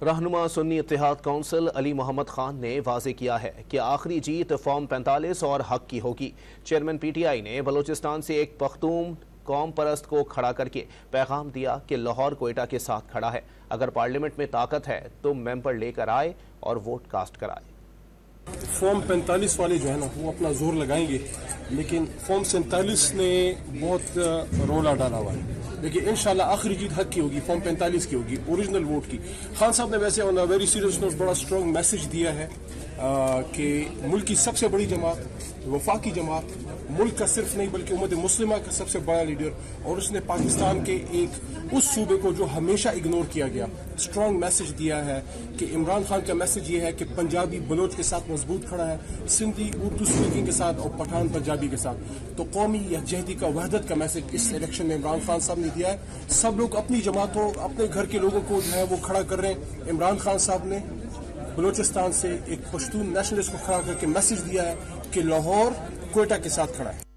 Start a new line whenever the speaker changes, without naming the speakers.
رہنما سنی اتحاد کونسل علی محمد خان نے واضح کیا ہے کہ آخری جیت فارم 45 اور حق کی ہوگی۔ چیئرمین پی ٹی آئی نے بلوچستان سے ایک پختون قوم پرست کو کھڑا کر کے پیغام دیا کہ لاہور کوئٹہ کے ساتھ کھڑا ہے، اگر پارلیمنٹ میں طاقت ہے تو ممبر لے کر آئے اور ووٹ کاسٹ کرائے۔
فارم 45 والے جو ہے نا وہ اپنا زور لگائیں گے، لیکن فارم 47 نے بہت رولا ڈالا ہوا ہے، لیکن انشاءاللہ آخری جیت حق کی ہوگی، فارم 45 کی ہوگی، اوریجنل ووٹ کی۔ خان صاحب نے ویسے آن ویری سیریس نوٹ بڑا اسٹرانگ میسج دیا ہے کہ ملک کی سب سے بڑی جماعت، وفاقی جماعت، ملک کا صرف نہیں بلکہ امت مسلمہ کا سب سے بڑا لیڈر، اور اس نے پاکستان کے ایک اس صوبے کو جو ہمیشہ اگنور کیا گیا اسٹرانگ میسج دیا ہے کہ عمران خان کا میسج یہ ہے کہ پنجابی بلوچ کے ساتھ مضبوط کھڑا ہے، سندھی اردو اسپیکنگ کے ساتھ اور پٹھان پنجابی کے ساتھ، تو قومی یکجہتی کا وحدت کا میسج اس الیکشن میں عمران خان صاحب نے دیا ہے۔ سب لوگ اپنی جماعتوں اپنے گھر کے لوگوں کو جو ہے وہ کھڑا کر رہے ہیں۔ عمران خان صاحب نے بلوچستان سے ایک پشتون نیشنلسٹ کو کھڑا کر کے میسج دیا ہے کہ لاہور کوئٹہ کے ساتھ کھڑا ہے۔